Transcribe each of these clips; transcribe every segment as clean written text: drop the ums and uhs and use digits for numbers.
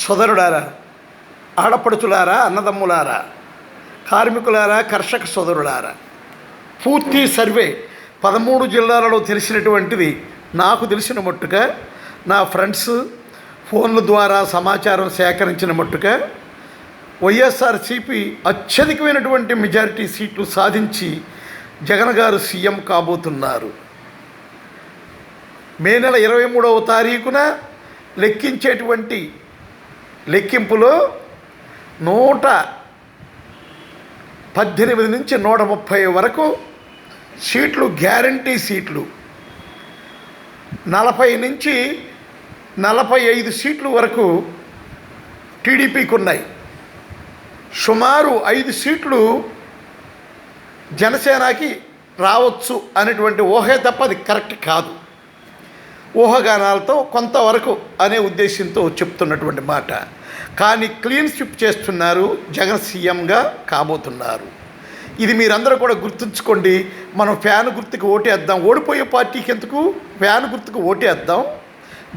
సోదరులారా, ఆడపడుచులారా, అన్నదమ్ములారా, కార్మికులారా, కర్షక సోదరులారా, పూర్తి సర్వే 13 జిల్లాలలో తెలిసినటువంటిది నాకు తెలిసిన మట్టుగా నా ఫ్రెండ్స్ ఫోన్ల ద్వారా సమాచారం సేకరించిన మట్టుగా వైఎస్ఆర్సీపీ అత్యధికమైనటువంటి మెజారిటీ సీట్లు సాధించి జగన్ గారు సీఎం కాబోతున్నారు. మే నెల 23వ తారీఖున లెక్కించేటువంటి లెక్కింపులో 118 నుంచి 130 వరకు సీట్లు గ్యారంటీ సీట్లు, 40 నుంచి 45 సీట్లు వరకు టీడీపీకి ఉన్నాయి. సుమారు 5 సీట్లు జనసేనకి రావచ్చు అనేటువంటి ఊహే తప్ప అది కరెక్ట్ కాదు. ఊహాగానాలతో కొంతవరకు అనే ఉద్దేశంతో చెప్తున్నటువంటి మాట. కానీ క్లీన్ స్విప్ చేస్తున్నారు, జగన్ సీఎంగా కాబోతున్నారు. ఇది మీరందరూ కూడా గుర్తుంచుకోండి. మనం ఫ్యాన్ గుర్తుకు ఓటేద్దాం. ఓడిపోయే పార్టీకి ఎందుకు, ఫ్యాన్ గుర్తుకు ఓటేద్దాం,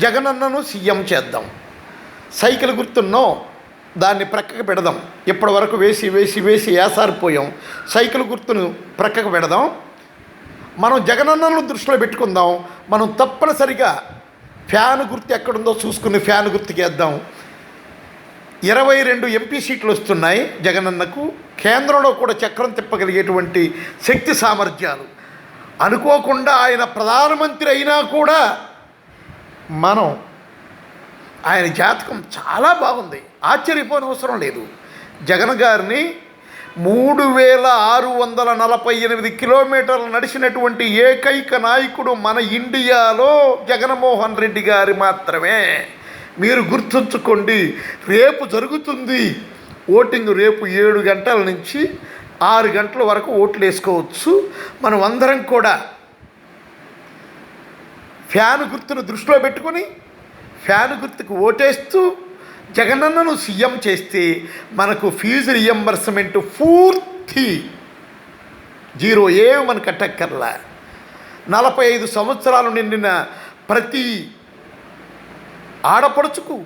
జగన్ అన్నను సీఎం చేద్దాం. సైకిల్ గుర్తున్నో దాన్ని ప్రక్కకు పెడదాం. ఇప్పటి వరకు వేసి వేసి వేసి ఏసారిపోయాం. సైకిల్ గుర్తును ప్రక్కకు పెడదాం. మనం జగనన్నను దృష్టిలో పెట్టుకుందాం. మనం తప్పనిసరిగా ఫ్యాన్ గుర్తు ఎక్కడుందో చూసుకుని ఫ్యాన్ గుర్తుకి వేద్దాం. 22 ఎంపీ సీట్లు వస్తున్నాయి జగనన్నకు. కేంద్రంలో కూడా చక్రం తిప్పగలిగేటువంటి శక్తి సామర్థ్యాలు. అనుకోకుండా ఆయన ప్రధానమంత్రి అయినా కూడా మనం ఆయన జాతకం చాలా బాగుంది. ఆశ్చర్యపోనవసరం లేదు. జగన్ గారిని 3648 కిలోమీటర్లు నడిచినటువంటి ఏకైక నాయకుడు మన ఇండియాలో జగన్మోహన్ రెడ్డి గారి మాత్రమే. మీరు గుర్తుంచుకోండి. రేపు జరుగుతుంది ఓటింగ్. రేపు 7 గంటల నుంచి 6 గంటల వరకు ఓట్లు వేసుకోవచ్చు. మనం అందరం కూడా ఫ్యాన్ గుర్తును దృష్టిలో పెట్టుకొని ఫ్యాన్ గుర్తుకు ఓటేస్తూ జగనన్నను సీఎం చేస్తే మనకు ఫీజు రియంబర్స్మెంట్ పూర్తి 0. ఏమి మనం కట్టక్కర్లా. 45 సంవత్సరాలు నిండిన ప్రతి ఆడపడుచుకు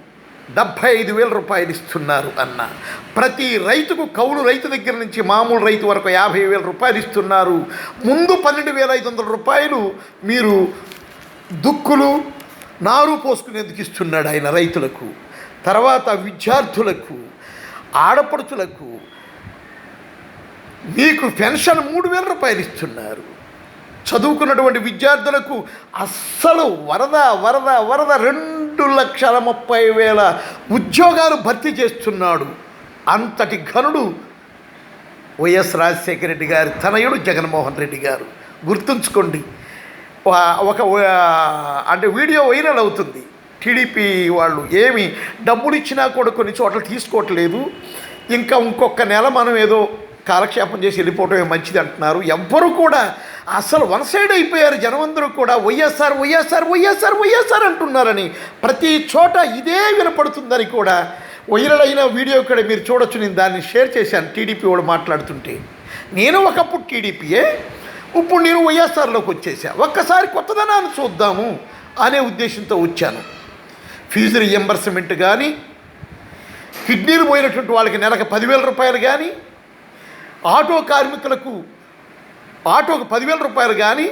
75,000 రూపాయలు ఇస్తున్నారు అన్న. ప్రతి రైతుకు, కౌలు రైతు దగ్గర నుంచి మామూలు రైతు వరకు 50,000 రూపాయలు ఇస్తున్నారు. ముందు 12,500 రూపాయలు మీరు దుక్కులు నారు పోసుకునేందుకు ఇస్తున్నాడు ఆయన రైతులకు. తర్వాత విద్యార్థులకు, ఆడపడుచులకు మీకు పెన్షన్ 3,000 రూపాయలు ఇస్తున్నారు. చదువుకున్నటువంటి విద్యార్థులకు అస్సలు వరద 2,30,000 ఉద్యోగాలు భర్తీ చేస్తున్నాడు. అంతటి ఘనుడు వైఎస్ రాజశేఖర రెడ్డి గారి తనయుడు జగన్మోహన్ రెడ్డి గారు. గుర్తుంచుకోండి. అంటే వీడియో వైరల్ అవుతుంది. టీడీపీ వాళ్ళు ఏమి డబ్బులు ఇచ్చినా కూడా కొన్ని చోట్ల తీసుకోవట్లేదు. ఇంకొక నెల మనం ఏదో కాలక్షేపం చేసి వెళ్ళిపోవటమే మంచిది అంటున్నారు. ఎవ్వరూ కూడా అసలు వన్ సైడ్ అయిపోయారు. జనమందరూ కూడా వైఎస్ఆర్ వైఎస్ఆర్ వైఎస్ఆర్ వైఎస్ఆర్ అంటున్నారని ప్రతి చోట ఇదే వినపడుతుందని కూడా వైరల్ అయిన వీడియో కూడా మీరు చూడొచ్చు. నేను దాన్ని షేర్ చేశాను. టీడీపీ వాడు మాట్లాడుతుంటే, నేను ఒకప్పుడు టీడీపీయే, ఇప్పుడు నేను వైఎస్ఆర్లోకి వచ్చేసా. ఒక్కసారి కొత్తదనాన్ని చూద్దాము అనే ఉద్దేశంతో వచ్చాను. ఫీజు రియంబర్స్మెంట్ కానీ, కిడ్నీలు పోయినటువంటి వాళ్ళకి నెలకు 10,000 రూపాయలు కానీ, ఆటో కార్మికులకు ఆటోకు 10,000 రూపాయలు కానీ,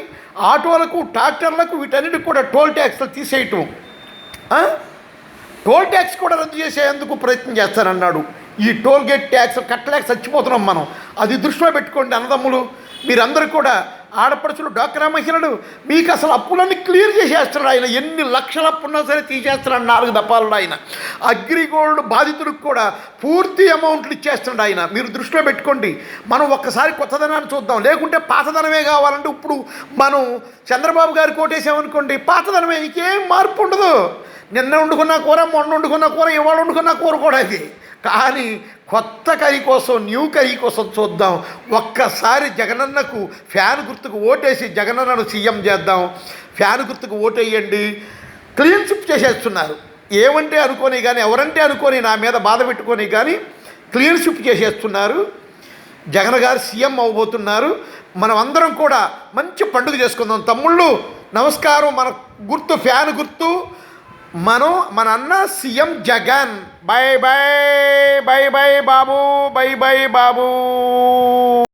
ఆటోలకు, ట్రాక్టర్లకు, వీటన్నిటికి కూడా టోల్ ట్యాక్స్లు తీసేయటం, టోల్ ట్యాక్స్ కూడా రద్దు చేసేందుకు ప్రయత్నం చేస్తానన్నాడు. ఈ టోల్ గేట్ ట్యాక్స్ కట్టలేక చచ్చిపోతున్నాం మనం. అది దృష్టిలో పెట్టుకోండి అన్నదమ్ములు. మీరందరూ కూడా, ఆడపడుచులు, డ్వాక్రా మహిళలు, మీకు అసలు అప్పులన్నీ క్లియర్ చేసేస్తున్నాడు ఆయన. ఎన్ని లక్షల అప్పున్నా సరే తీసేస్తున్నాడు 4 దఫాలలో ఆయన. అగ్రిగోల్డ్ బాధితులకు కూడా పూర్తి అమౌంట్లు ఇచ్చేస్తున్నాడు ఆయన. మీరు దృష్టిలో పెట్టుకోండి. మనం ఒక్కసారి కొత్తదనాన్ని చూద్దాం. లేకుంటే పాతదనమే కావాలంటే ఇప్పుడు మనం చంద్రబాబు గారికి కోటేసామనుకోండి, పాతదనమే, ఇంకేం మార్పు ఉండదు. నిన్న వండుకున్న కూర, మొన్న వండుకున్న కూర, ఇవాళ వండుకున్న కూర కూడా అది. కానీ కొత్త కర్రీ కోసం, న్యూ కర్రీ కోసం చూద్దాం. ఒక్కసారి జగనన్నకు ఫ్యాన్ గుర్తుకు ఓటేసి జగనన్నను సీఎం చేద్దాం. ఫ్యాన్ గుర్తుకు ఓటేయండి. క్లీన్ స్విప్ చేసేస్తున్నారు. ఏమంటే అనుకోని కానీ, ఎవరంటే అనుకోని నా మీద బాధ పెట్టుకొని కానీ క్లీన్ స్విప్ చేసేస్తున్నారు. జగన్ గారు సీఎం అవ్వబోతున్నారు. మనం అందరం కూడా మంచి పండుగ చేసుకుందాం. తమ్ముళ్ళు నమస్కారం. మన గుర్తు ఫ్యాన్ గుర్తు. మన అన్న CM Jagan. Bye bye bye bye Babu, bye bye బాబు.